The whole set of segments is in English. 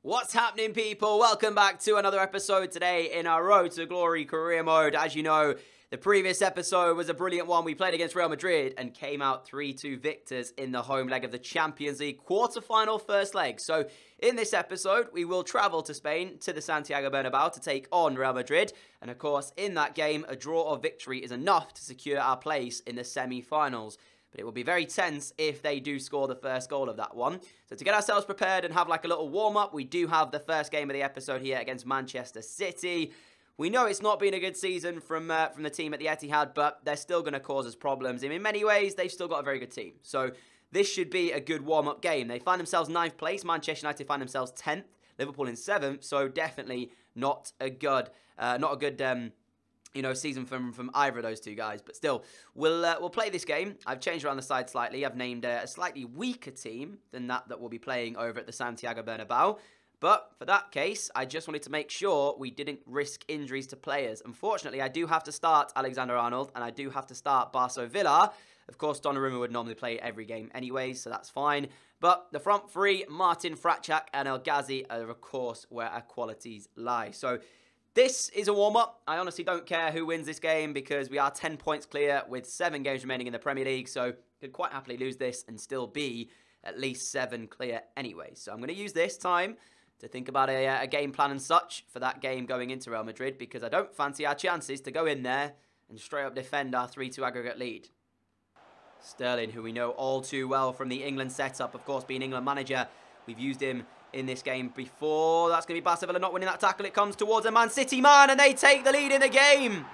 What's happening, people? Welcome back to another episode today in our Road to Glory career mode. As you know, the previous episode was a brilliant one. We played against Real Madrid and came out 3-2 victors in the home leg of the Champions League quarter-final first leg. So in this episode, we will travel to Spain, to the Santiago Bernabeu to take on Real Madrid. And of course, in that game, a draw or victory is enough to secure our place in the semi-finals. But it will be very tense if they do score the first goal of that one. So to get ourselves prepared and have like a little warm-up, we do have the first game of the episode here against Manchester City. We know it's not been a good season from the team at the Etihad, but they're still going to cause us problems. And in many ways, they've still got a very good team. So this should be a good warm-up game. They find themselves 9th place. Manchester United find themselves 10th. Liverpool in 7th. So definitely not a good season from either of those two guys. But still, we'll play this game. I've changed around the side slightly. I've named a slightly weaker team than that we'll be playing over at the Santiago Bernabeu. But for that case, I just wanted to make sure we didn't risk injuries to players. Unfortunately, I do have to start Alexander-Arnold and I do have to start Barça Villa. Of course, Donnarumma would normally play every game anyway, so that's fine. But the front three, Martin, Fratchak and El Ghazi are, of course, where our qualities lie. So this is a warm-up. I honestly don't care who wins this game because we are 10 points clear with 7 games remaining in the Premier League. So could quite happily lose this and still be at least 7 clear anyway. So I'm going to use this time to think about a game plan and such for that game going into Real Madrid because I don't fancy our chances to go in there and straight up defend our 3-2 aggregate lead. Sterling, who we know all too well from the England setup, of course being England manager. We've used him in this game before. That's going to be Barça Villa not winning that tackle. It comes towards a Man City man and they take the lead in the game.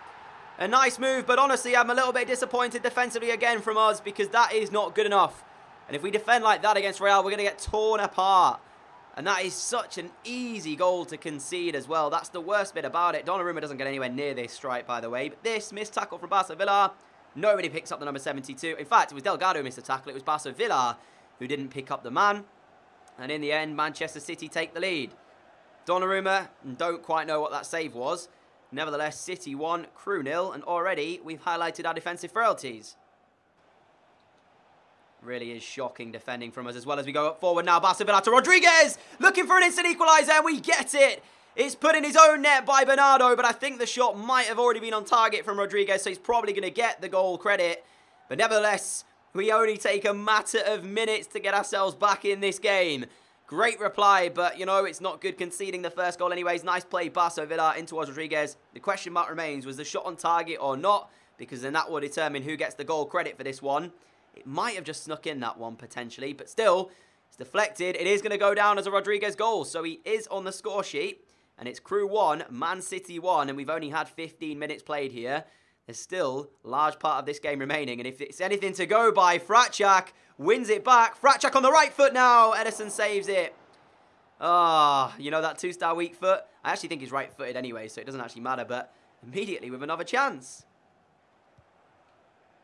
A nice move, but honestly I'm a little bit disappointed defensively again from us because that is not good enough. And if we defend like that against Real, we're going to get torn apart. And that is such an easy goal to concede as well. That's the worst bit about it. Donnarumma doesn't get anywhere near this strike, by the way. But this missed tackle from Barça Villa. Nobody picks up the number 72. In fact, it was Delgado who missed the tackle. It was Barça Villa who didn't pick up the man. And in the end, Manchester City take the lead. Donnarumma, don't quite know what that save was. Nevertheless, City 1, Crew 0. And already, we've highlighted our defensive frailties. Really is shocking defending from us as well as we go up forward now. Barça Villa to Rodriguez, looking for an instant equaliser, and we get it. It's put in his own net by Bernardo, but I think the shot might have already been on target from Rodriguez, so he's probably going to get the goal credit. But nevertheless, we only take a matter of minutes to get ourselves back in this game. Great reply, but, you know, it's not good conceding the first goal anyways. Nice play, Barça Villa in towards Rodriguez. The question mark remains, was the shot on target or not? Because then that will determine who gets the goal credit for this one. It might have just snuck in that one, potentially. But still, it's deflected. It is going to go down as a Rodriguez goal. So he is on the score sheet. And it's Crew 1, Man City 1. And we've only had 15 minutes played here. There's still a large part of this game remaining. And if it's anything to go by, Fratchak wins it back. Fratchak on the right foot now. Edison saves it. You know that 2-star weak foot? I actually think he's right-footed anyway, so it doesn't actually matter. But immediately with another chance.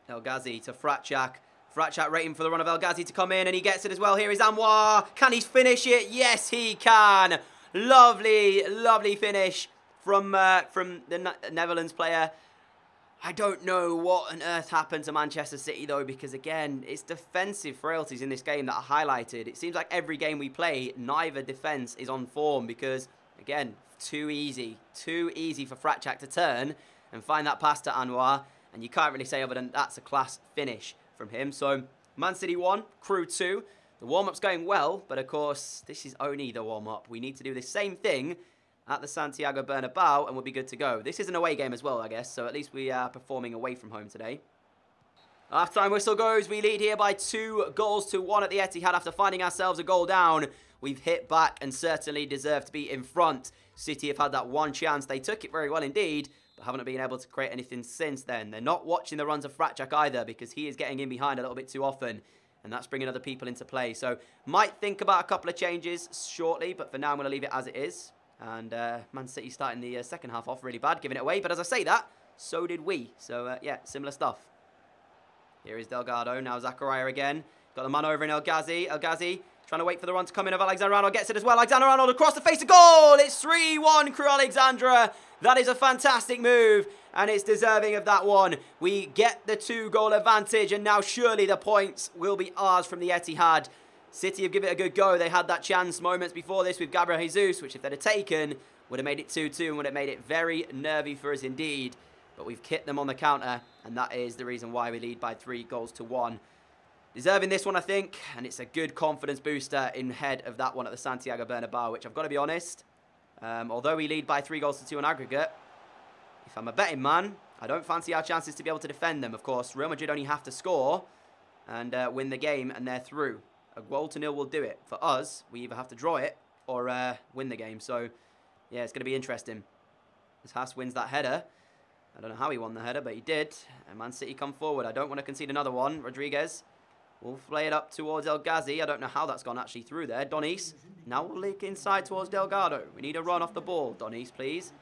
El Ghazi to Fratchak. Fratchak waiting for the run of El Ghazi to come in, and he gets it as well. Here is Anwar. Can he finish it? Yes, he can. Lovely, lovely finish from the Netherlands player. I don't know what on earth happened to Manchester City, though, because, again, it's defensive frailties in this game that are highlighted. It seems like every game we play, neither defence is on form because, again, too easy for Fratchak to turn and find that pass to Anwar, and you can't really say other than that's a class finish from him. So, Man City 1, Crew 2. The warm-up's going well, but of course, this is only the warm-up. We need to do the same thing at the Santiago Bernabeu, and we'll be good to go. This is an away game as well, I guess, so at least we are performing away from home today. Half-time whistle goes. We lead here by 2-1 at the Etihad after finding ourselves a goal down. We've hit back and certainly deserve to be in front. City have had that one chance. They took it very well indeed, but haven't been able to create anything since then. They're not watching the runs of Fratchak either because he is getting in behind a little bit too often. And that's bringing other people into play. So, might think about a couple of changes shortly. But for now, I'm going to leave it as it is. And Man City starting the second half off really bad, giving it away. But as I say that, so did we. So, yeah, similar stuff. Here is Delgado. Now Zakaria again. Got the man over in El Ghazi. El Ghazi trying to wait for the run to come in of Alexander-Arnold. Gets it as well. Alexander-Arnold across the face of goal. It's 3-1 Crew Alexandra. That is a fantastic move. And it's deserving of that one. We get the 2-goal advantage. And now surely the points will be ours from the Etihad. City have given it a good go. They had that chance moments before this with Gabriel Jesus, which if they'd have taken, would have made it 2-2 and would have made it very nervy for us indeed. But we've hit them on the counter, and that is the reason why we lead by 3-1. Deserving this one, I think, and it's a good confidence booster in head of that one at the Santiago Bernabeu, which I've got to be honest, although we lead by 3-2 on aggregate, if I'm a betting man, I don't fancy our chances to be able to defend them. Of course, Real Madrid only have to score and win the game, and they're through. A 0-0 will do it. For us, we either have to draw it or win the game. So, yeah, it's going to be interesting. As Haas wins that header. I don't know how he won the header, but he did. And Man City come forward. I don't want to concede another one. Rodriguez will play it up towards El Ghazi. I don't know how that's gone actually through there. Donis. Now we'll leak inside towards Delgado. We need a run off the ball. Donis, please.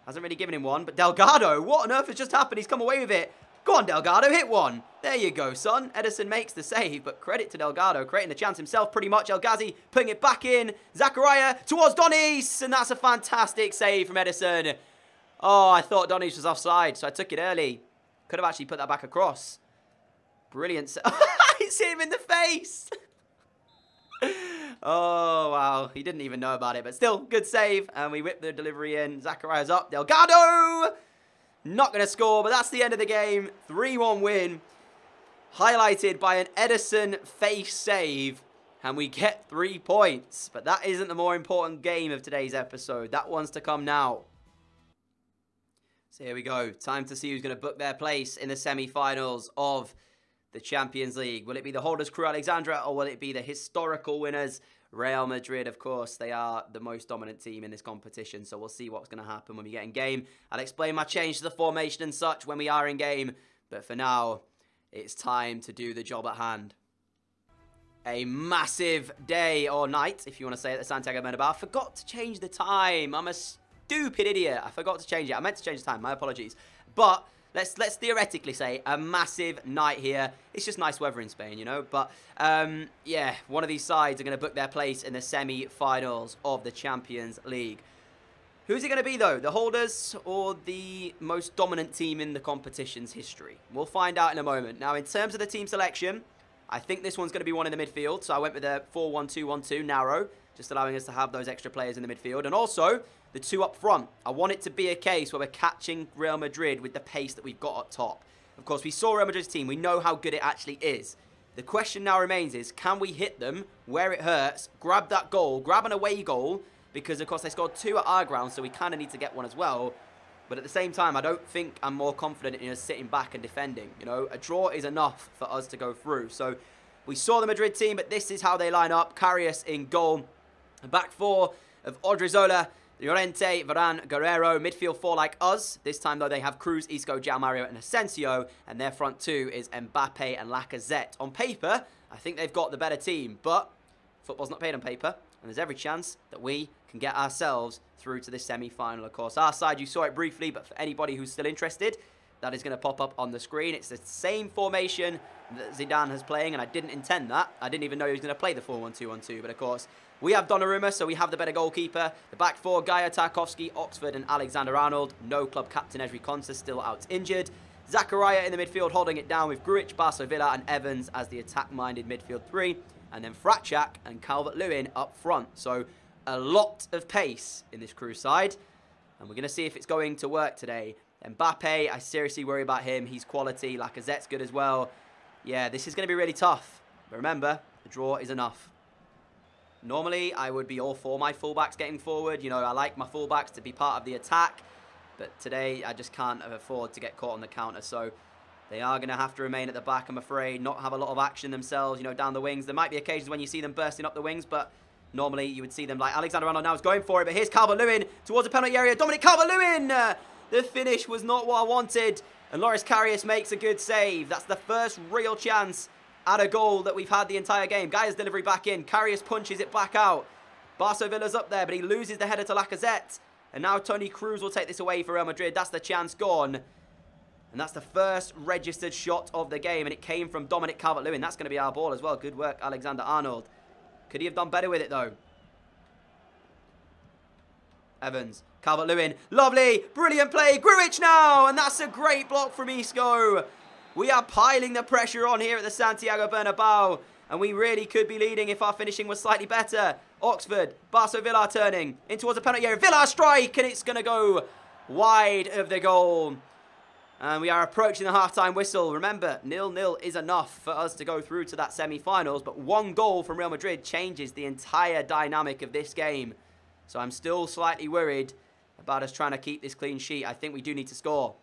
Hasn't really given him one. But Delgado, what on earth has just happened? He's come away with it. Go on, Delgado, hit one. There you go, son. Ederson makes the save, but credit to Delgado, creating the chance himself pretty much. El Ghazi putting it back in. Zakaria towards Donis, and that's a fantastic save from Ederson. Oh, I thought Donis was offside, so I took it early. Could have actually put that back across. Brilliant. It's hit him in the face. Oh, wow. He didn't even know about it, but still, good save. And we whip the delivery in. Zakaria's up. Delgado! Not going to score, but that's the end of the game. 3-1 win. Highlighted by an Ederson face save. And we get 3 points. But that isn't the more important game of today's episode. That one's to come now. So here we go. Time to see who's going to book their place in the semi-finals of the Champions League. Will it be the holders Crew Alexandra, or will it be the historical winners Real Madrid? Of course, they are the most dominant team in this competition, so we'll see what's going to happen when we get in game. I'll explain my change to the formation and such when we are in game, but for now, it's time to do the job at hand. A massive day or night, if you want to say it, at the Santiago Bernabeu. I forgot to change the time. I'm a stupid idiot. I forgot to change it. I memeant to change the time. My apologies. But let's theoretically say a massive night here. It's just nice weather in Spain, you know. But, yeah, one of these sides are going to book their place in the semi-finals of the Champions League. Who's it going to be, though? The holders or the most dominant team in the competition's history? We'll find out in a moment. Now, in terms of the team selection, I think this one's going to be one in the midfield. So I went with a 4-1-2-1-2, narrow, just allowing us to have those extra players in the midfield. And also, the 2 up front. I want it to be a case where we're catching Real Madrid with the pace that we've got up top. Of course, we saw Real Madrid's team. We know how good it actually is. The question now remains is, can we hit them where it hurts, grab that goal, grab an away goal, because, of course, they scored 2 at our ground, so we kind of need to get one as well. But at the same time, I don't think I'm more confident in us sitting back and defending. You know, a draw is enough for us to go through. So we saw the Madrid team, but this is how they line up. Karius in goal. A back 4 of Odriozola, Llorente, Varane, Guerrero. Midfield 4 like us. This time, though, they have Cruz, Isco, João Mario, and Asensio. And their front 2 is Mbappe and Lacazette. On paper, I think they've got the better team. But football's not paid on paper. And there's every chance that we can get ourselves through to the semi-final, of course. Our side, you saw it briefly, but for anybody who's still interested, that is going to pop up on the screen. It's the same formation that Zidane has playing, and I didn't intend that. I didn't even know he was going to play the 4-1-2-1-2, but of course, we have Donnarumma, so we have the better goalkeeper. The back 4, Gaia, Tarkovsky, Oxford, and Alexander-Arnold. No club captain, Ezri Konsa, still out injured. Zakaria in the midfield, holding it down with Grujic, Barso Villa, and Evans as the attack-minded midfield 3. And then Fratchak and Calvert-Lewin up front. So a lot of pace in this Crew side. And we're going to see if it's going to work today. Mbappe, I seriously worry about him. He's quality. Lacazette's good as well. Yeah, this is going to be really tough. But remember, the draw is enough. Normally, I would be all for my fullbacks getting forward. You know, I like my fullbacks to be part of the attack. But today, I just can't afford to get caught on the counter. So they are going to have to remain at the back, I'm afraid. Not have a lot of action themselves, you know, down the wings. There might be occasions when you see them bursting up the wings, but normally you would see them like Alexander-Arnold now is going for it. But here's Calvert-Lewin towards the penalty area. Dominic Calvert-Lewin! The finish was not what I wanted. And Loris Karius makes a good save. That's the first real chance at a goal that we've had the entire game. Gaia's delivery back in. Karius punches it back out. Barso Villa's up there, but he loses the header to Lacazette. And now Toni Kroos will take this away for Real Madrid. That's the chance gone. And that's the first registered shot of the game. And it came from Dominic Calvert-Lewin. That's going to be our ball as well. Good work, Alexander-Arnold. Could he have done better with it, though? Evans. Calvert-Lewin. Lovely. Brilliant play. Grujic now. And that's a great block from Isco. We are piling the pressure on here at the Santiago Bernabeu. And we really could be leading if our finishing was slightly better. Oxford, Barso Villar turning in towards the penalty area. Villar strike, and it's going to go wide of the goal. And we are approaching the half-time whistle. Remember, 0-0 is enough for us to go through to that semi-finals. But one goal from Real Madrid changes the entire dynamic of this game. So I'm still slightly worried about us trying to keep this clean sheet. I think we do need to score.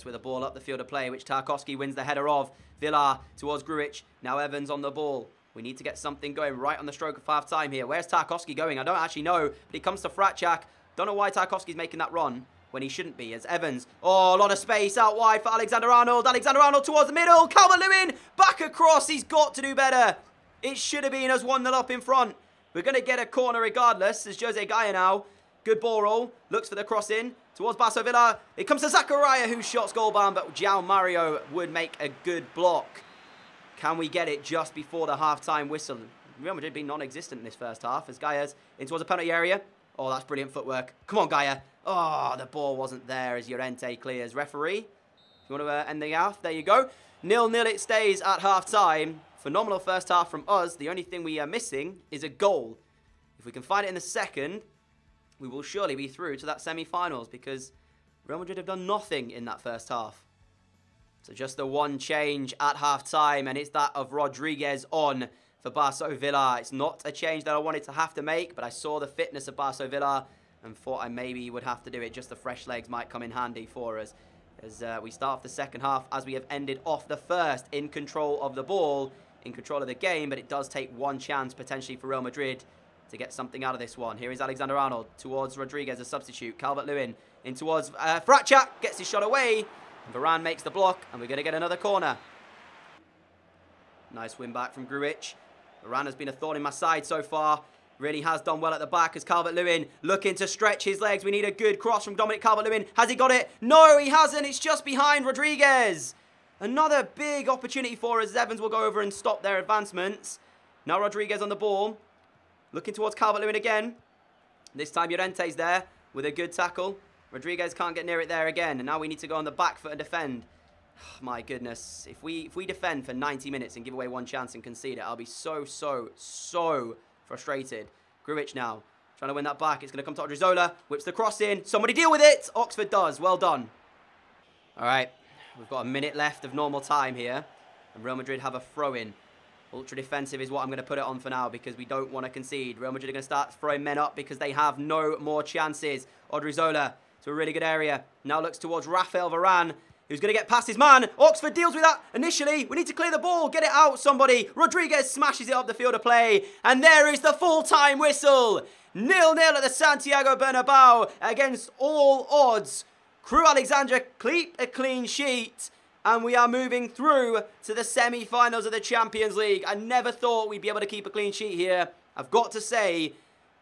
With a ball up the field of play, which Tarkowski wins the header of. Villar towards Grujic. Now Evans on the ball. We need to get something going right on the stroke of half-time here. Where's Tarkowski going? I don't actually know. But he comes to Fratchak. Don't know why Tarkowski's making that run when he shouldn't be. As Evans. Oh, a lot of space out wide for Alexander-Arnold. Alexander-Arnold towards the middle. Calvert-Lewin back across. He's got to do better. It should have been us 1-0 up in front. We're going to get a corner regardless. As Jose Gaya now. Good ball roll. Looks for the cross in. Towards Barso Villar. It comes to Zakaria, who shots goal bound, but João Mario would make a good block. Can we get it just before the half-time whistle? Real Madrid being non-existent in this first half as Gaya's in towards the penalty area. Oh, that's brilliant footwork. Come on, Gaya. Oh, the ball wasn't there as Llorente clears. Referee, if you want to end the half, there you go. 0-0 it stays at half-time. Phenomenal first half from us. The only thing we are missing is a goal. If we can find it in the second, we will surely be through to that semi-finals because Real Madrid have done nothing in that first half. So just the one change at half-time, and it's that of Rodriguez on for Barso Villar. It's not a change that I wanted to have to make, but I saw the fitness of Barso Villar and thought I maybe would have to do it. Just the fresh legs might come in handy for us as we start off the second half as we have ended off the first in control of the ball, in control of the game, but it does take one chance potentially for Real Madrid to get something out of this one. Here is Alexander-Arnold towards Rodriguez, a substitute. Calvert-Lewin in towards Fratchak, gets his shot away. And Varane makes the block, and we're going to get another corner. Nice win back from Grujic. Varane has been a thorn in my side so far. Really has done well at the back as Calvert-Lewin looking to stretch his legs. We need a good cross from Dominic Calvert-Lewin. Has he got it? No, he hasn't. It's just behind Rodriguez. Another big opportunity for us. Evans will go over and stop their advancements. Now Rodriguez on the ball. Looking towards Calvert-Lewin again. This time Llorente's there with a good tackle. Rodriguez can't get near it there again. And now we need to go on the back foot and defend. Oh, my goodness. If we defend for 90 minutes and give away one chance and concede it, I'll be so frustrated. Grujic now. Trying to win that back. It's going to come to Odriozola. Whips the cross in. Somebody deal with it. Oxford does. Well done. All right. We've got a minute left of normal time here. And Real Madrid have a throw-in. Ultra defensive is what I'm going to put it on for now because we don't want to concede. Real Madrid are going to start throwing men up because they have no more chances. Odriozola to a really good area. Now looks towards Rafael Varane, who's going to get past his man. Oxford deals with that initially. We need to clear the ball. Get it out, somebody. Rodriguez smashes it up the field of play. And there is the full-time whistle. 0-0 at the Santiago Bernabeu against all odds. Crew Alexandra keep a clean sheet. And we are moving through to the semi-finals of the Champions League. I never thought we'd be able to keep a clean sheet here. I've got to say,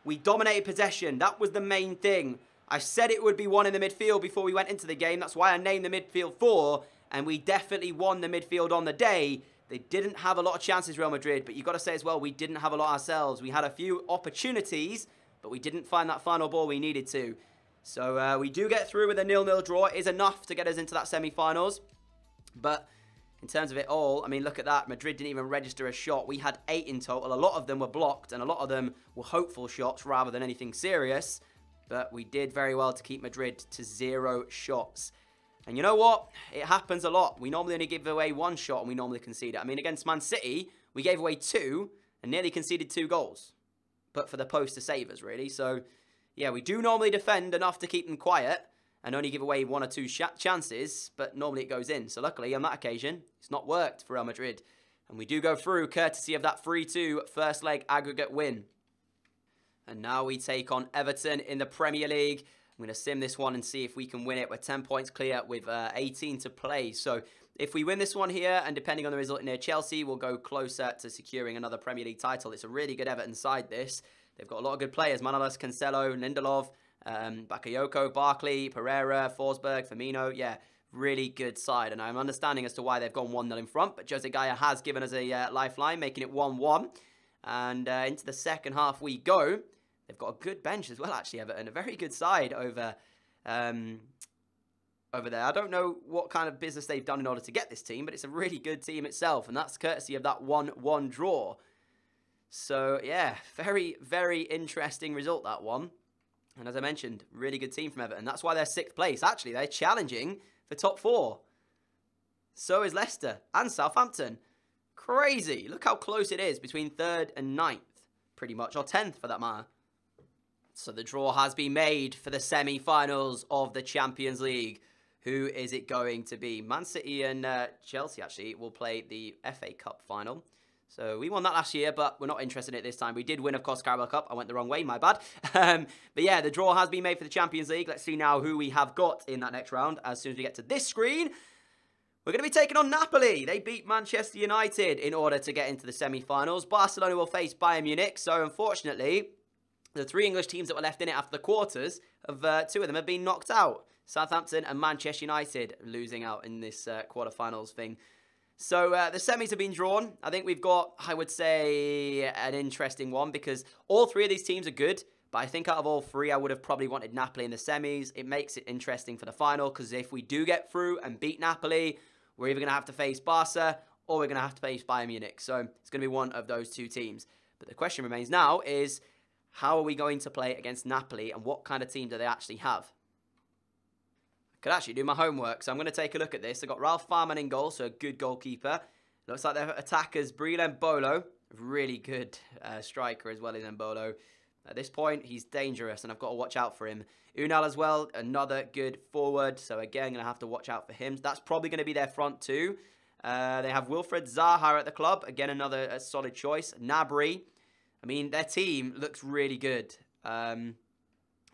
we dominated possession. That was the main thing. I said it would be one in the midfield before we went into the game. That's why I named the midfield 4. And we definitely won the midfield on the day. They didn't have a lot of chances, Real Madrid. But you've got to say as well, we didn't have a lot ourselves. We had a few opportunities, but we didn't find that final ball we needed to. So we do get through with a 0-0 draw. It is enough to get us into that semi-finals. But in terms of it all, I mean, look at that. Madrid didn't even register a shot. We had 8 in total. A lot of them were blocked, and a lot of them were hopeful shots rather than anything serious. But we did very well to keep Madrid to 0 shots. And you know what? It happens a lot. We normally only give away 1 shot, and we normally concede it. I mean, against Man City, we gave away 2 and nearly conceded 2 goals. But for the post to save us, really. So, yeah, we do normally defend enough to keep them quiet and only give away 1 or 2 chances, but normally it goes in. So luckily, on that occasion, it's not worked for Real Madrid. And we do go through courtesy of that 3-2 first leg aggregate win. And now we take on Everton in the Premier League. I'm going to sim this one and see if we can win it. We're 10 points clear with 18 to play. So if we win this one here, and depending on the result near Chelsea, we'll go closer to securing another Premier League title. It's a really good Everton side, this. They've got a lot of good players. Manolas, Cancelo, Lindelof, Bakayoko, Barkley, Pereira, Forsberg, Firmino. Yeah, really good side. And I'm understanding as to why they've gone 1-0 in front. But Jose Gaya has given us a lifeline, making it 1-1. And into the second half we go. They've got a good bench as well, actually, Everton. A very good side over over there. I don't know what kind of business they've done in order to get this team, but it's a really good team itself, and that's courtesy of that 1-1 draw. So, yeah, very, very interesting result, that one. And as I mentioned, really good team from Everton. That's why they're 6th place. Actually, they're challenging for top 4. So is Leicester and Southampton. Crazy. Look how close it is between 3rd and 9th, pretty much, or 10th for that matter. So the draw has been made for the semi-finals of the Champions League. Who is it going to be? Man City and Chelsea, actually, will play the FA Cup final. So we won that last year, but we're not interested in it this time. We did win, of course, Carabao Cup. I went the wrong way, my bad. But yeah, the draw has been made for the Champions League. Let's see now who we have got in that next round. As soon as we get to this screen, we're going to be taking on Napoli. They beat Manchester United in order to get into the semi-finals. Barcelona will face Bayern Munich. So unfortunately, the 3 English teams that were left in it after the quarters, 2 of them have been knocked out. Southampton and Manchester United losing out in this quarterfinals thing. So the semis have been drawn. I think we've got, I would say, an interesting one because all 3 of these teams are good. But I think out of all 3, I would have probably wanted Napoli in the semis. It makes it interesting for the final because if we do get through and beat Napoli, we're either going to have to face Barca or we're going to have to face Bayern Munich. So it's going to be one of those 2 teams. But the question remains now is, how are we going to play against Napoli and what kind of team do they actually have? Could actually do my homework, so I'm going to take a look at this. I've got Ralph Farman in goal, so a good goalkeeper. Looks like their attackers, Breel Mbolo, really good striker as well as Mbolo. At this point, he's dangerous, and I've got to watch out for him. Unal as well, another good forward, so again, going to have to watch out for him. That's probably going to be their front 2. They have Wilfred Zaha at the club, again, another solid choice. Gnabry, I mean, their team looks really good.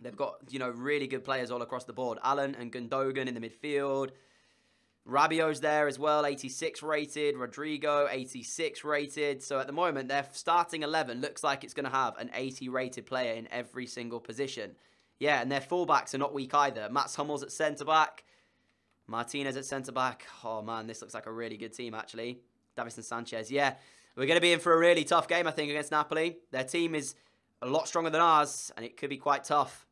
They've got, you know, really good players all across the board. Allen and Gundogan in the midfield. Rabiot's there as well, 86 rated. Rodrigo, 86 rated. So at the moment, their starting 11 looks like it's going to have an 80 rated player in every single position. Yeah, and their fullbacks are not weak either. Mats Hummels at centre-back. Martinez at centre-back. Oh, man, this looks like a really good team, actually. Davinson Sanchez, yeah. We're going to be in for a really tough game, I think, against Napoli. Their team is a lot stronger than ours, and it could be quite tough.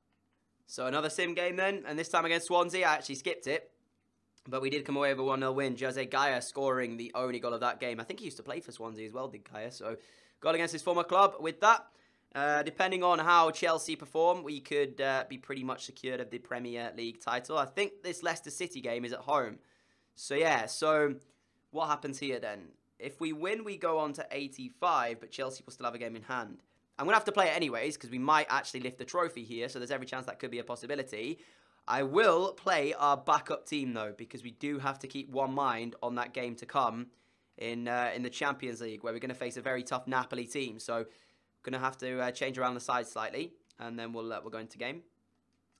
So another sim game then, and this time against Swansea. I actually skipped it, but we did come away with a 1-0 win. Jose Gaia scoring the only goal of that game. I think he used to play for Swansea as well, did Gaia, so goal against his former club. With that, depending on how Chelsea perform, we could be pretty much secured of the Premier League title. I think this Leicester City game is at home. So yeah, so what happens here then? If we win, we go on to 85, but Chelsea will still have a game in hand. I'm going to have to play it anyways, because we might actually lift the trophy here, so there's every chance that could be a possibility. I will play our backup team, though, because we do have to keep one mind on that game to come in the Champions League, where we're going to face a very tough Napoli team. So we're going to have to change around the side slightly, and then we'll go into game.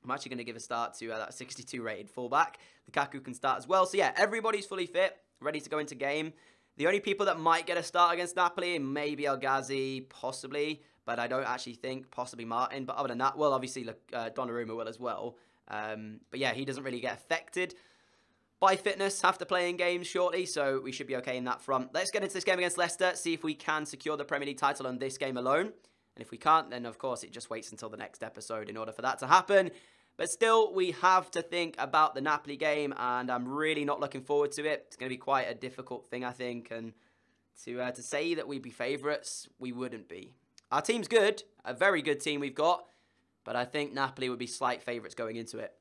I'm actually going to give a start to that 62 rated fullback. Lukaku can start as well. So yeah, everybody's fully fit, ready to go into game. The only people that might get a start against Napoli, maybe El Ghazi, possibly, but I don't actually think possibly Martin. But other than that, well, obviously Donnarumma will as well. But yeah, he doesn't really get affected by fitness after playing games shortly, so we should be okay in that front. Let's get into this game against Leicester, see if we can secure the Premier League title on this game alone. And if we can't, then of course it just waits until the next episode in order for that to happen. But still, we have to think about the Napoli game, and I'm really not looking forward to it. It's going to be quite a difficult thing, I think, and to say that we'd be favourites, we wouldn't be. Our team's good, a very good team we've got, but I think Napoli would be slight favourites going into it.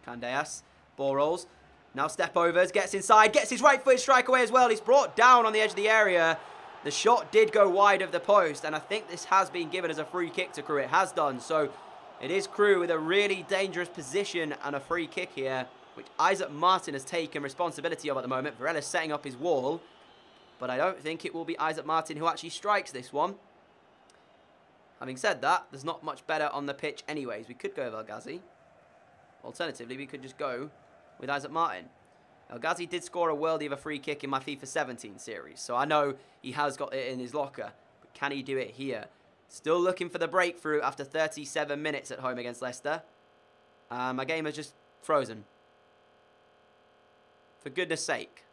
Candeas, ball rolls, now step overs, gets inside, gets his right foot strike away as well. He's brought down on the edge of the area. The shot did go wide of the post, and I think this has been given as a free kick to Crew. It has done, so it is Crew with a really dangerous position and a free kick here, which Isaac Martin has taken responsibility of at the moment. Varela's setting up his wall, but I don't think it will be Isaac Martin who actually strikes this one. Having said that, there's not much better on the pitch anyways. We could go with El Ghazi. Alternatively, we could just go with Isaac Martin. El Ghazi did score a worldie of a free kick in my FIFA 17 series, so I know he has got it in his locker, but can he do it here? Still looking for the breakthrough after 37 minutes at home against Leicester. My game has just frozen. For goodness sake.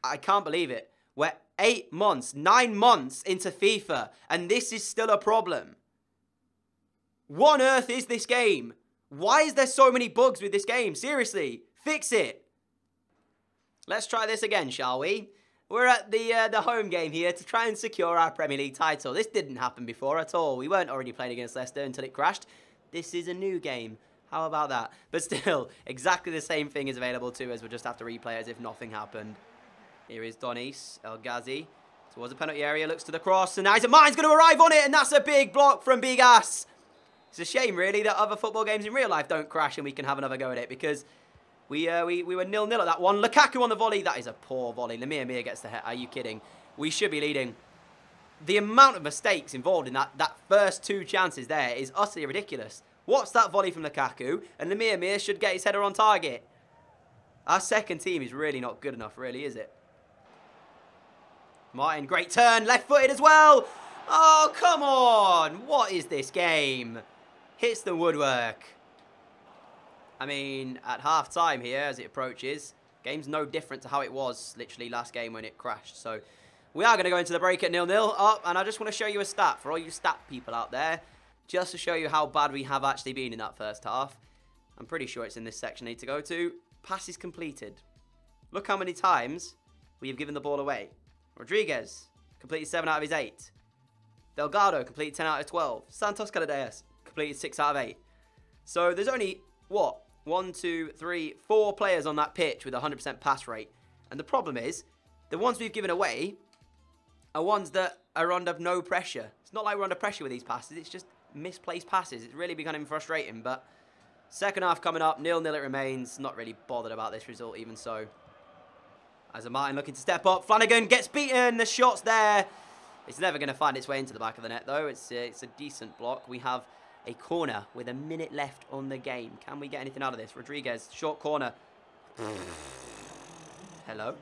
I can't believe it. We're 8 months, 9 months into FIFA, and this is still a problem. What on earth is this game? Why is there so many bugs with this game? Seriously, fix it. Let's try this again, shall we? We're at the home game here to try and secure our Premier League title. This didn't happen before at all. We weren't already playing against Leicester until it crashed. This is a new game. How about that? But still, exactly the same thing is available to us. We'll just have to replay it as if nothing happened. Here is Donis El Ghazi towards the penalty area, looks to the cross, and now mine's going to arrive on it, and that's a big block from Big Ass. It's a shame, really, that other football games in real life don't crash and we can have another go at it, because we were 0-0 at that one. Lukaku on the volley. That is a poor volley. Lemire gets the head. Are you kidding? We should be leading. The amount of mistakes involved in that first 2 chances there is utterly ridiculous. What's that volley from Lukaku? And Lemire should get his header on target. Our second team is really not good enough, really, is it? Martin, great turn. Left-footed as well. Oh, come on. What is this game? Hits the woodwork. I mean, at half-time here, as it approaches, game's no different to how it was literally last game when it crashed. So we are going to go into the break at 0-0 up, and I just want to show you a stat for all you stat people out there, just to show you how bad we have actually been in that first half. I'm pretty sure it's in this section I need to go to. Passes completed. Look how many times we have given the ball away. Rodriguez completed 7 out of his 8. Delgado completed 10 out of 12. Santos Caladeas completed 6 out of 8. So there's only, what, 1, 2, 3, 4 players on that pitch with a 100% pass rate. And the problem is, the ones we've given away are ones that are under no pressure. It's not like we're under pressure with these passes. It's just misplaced passes. It's really becoming frustrating. But second half coming up, 0-0 it remains. Not really bothered about this result even so. As a Martin looking to step up. Flanagan gets beaten. The shot's there. It's never going to find its way into the back of the net, though. It's a decent block. We have a corner with a minute left on the game. Can we get anything out of this? Rodriguez, short corner. Hello?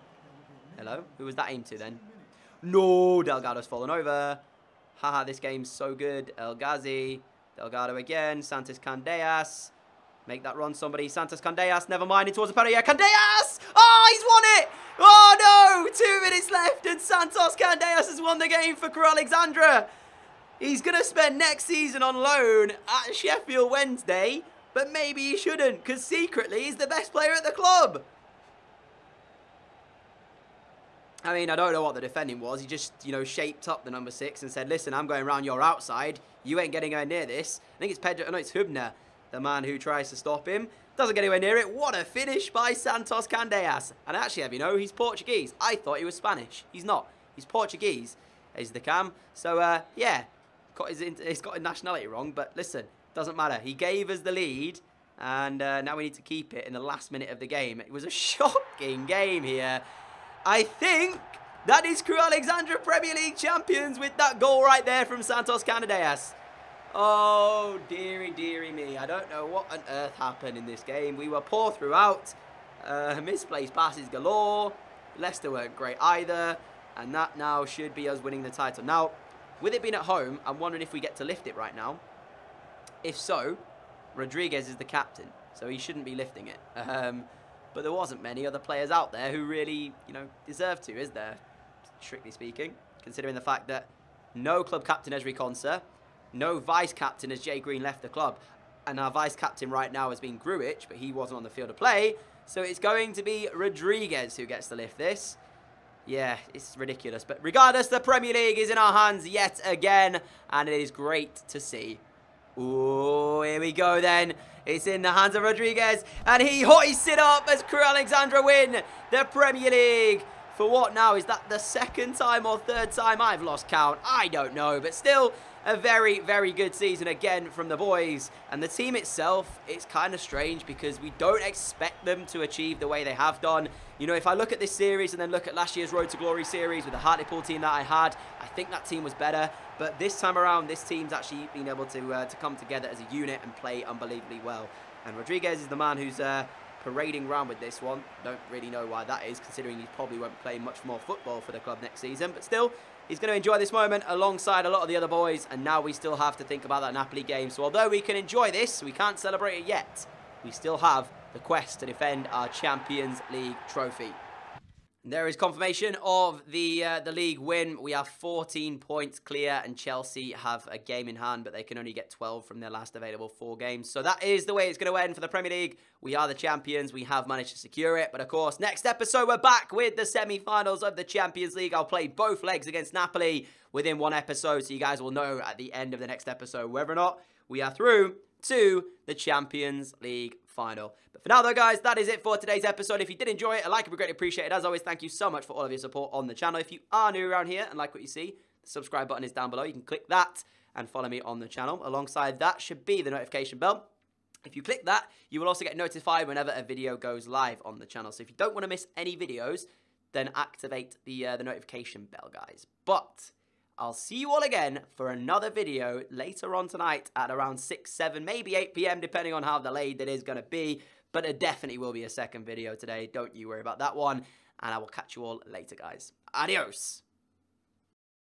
Hello? Who was that aimed to then? No, Delgado's fallen over. Haha, this game's so good. El Ghazi. Delgado again. Santos Candeias. Make that run, somebody. Santos Candeias, never mind. In towards the penalty. Yeah, Candeias! Oh, he's won it! Oh, no! 2 minutes left, and Santos Candeias has won the game for Crew Alexandra. He's going to spend next season on loan at Sheffield Wednesday, but maybe he shouldn't, because secretly he's the best player at the club. I mean, I don't know what the defending was. He just, shaped up the number 6 and said, listen, I'm going around your outside. You ain't getting anywhere near this. I think it's Pedro, no, it's Hubner, the man who tries to stop him. Doesn't get anywhere near it. What a finish by Santos Candeias. And actually, he's Portuguese. I thought he was Spanish. He's not. He's Portuguese, is the cam. So, yeah, he's got his nationality wrong. But listen, doesn't matter. He gave us the lead. And now we need to keep it in the last minute of the game. It was a shocking game here. I think that is Crew Alexandra Premier League champions with that goal right there from Santos Candeias. Oh, dearie, dearie me. I don't know what on earth happened in this game. We were poor throughout. Misplaced passes galore. Leicester weren't great either. And that now should be us winning the title. Now, with it being at home, I'm wondering if we get to lift it right now. If so, Rodriguez is the captain. So he shouldn't be lifting it. But there wasn't many other players out there who really, deserve to, is there? Strictly speaking. Considering the fact that no club captain Esri Konsa. No vice-captain as Jay Green left the club. And our vice-captain right now has been Grujic, but he wasn't on the field of play. So it's going to be Rodriguez who gets to lift this. Yeah, it's ridiculous. But regardless, the Premier League is in our hands yet again. And it is great to see. Ooh, here we go then. It's in the hands of Rodriguez. And he hoists it up as Crew Alexandra win the Premier League. For what now? Is that the second time or third time? I've lost count. I don't know. But still, a very, very good season again from the boys. And the team itself, it's kind of strange because we don't expect them to achieve the way they have done. If I look at this series and then look at last year's Road to Glory series with the Hartlepool team that I had, I think that team was better. But this time around, this team's actually been able to come together as a unit and play unbelievably well. And Rodriguez is the man who's parading around with this one. Don't really know why that is, considering he probably won't play much more football for the club next season. But still, he's going to enjoy this moment alongside a lot of the other boys. And now we still have to think about that Napoli game. So although we can enjoy this, we can't celebrate it yet. We still have the quest to defend our Champions League trophy. There is confirmation of the league win. We are 14 points clear, and Chelsea have a game in hand, but they can only get 12 from their last available 4 games. So that is the way it's going to end for the Premier League. We are the champions. We have managed to secure it. But of course, next episode, we're back with the semi-finals of the Champions League. I'll play both legs against Napoli within one episode, so you guys will know at the end of the next episode whether or not we are through to the Champions League final. But for now though, guys, that is it for today's episode. If you did enjoy it, a like would be greatly appreciated. As always, thank you so much for all of your support on the channel. If you are new around here and like what you see, the subscribe button is down below. You can click that and follow me on the channel. Alongside that should be the notification bell. If you click that, you will also get notified whenever a video goes live on the channel. So if you don't want to miss any videos, then activate the notification bell, guys. But I'll see you all again for another video later on tonight at around 6, 7, maybe 8 p.m. depending on how delayed it is going to be. But it definitely will be a second video today. Don't you worry about that one. And I will catch you all later, guys. Adios.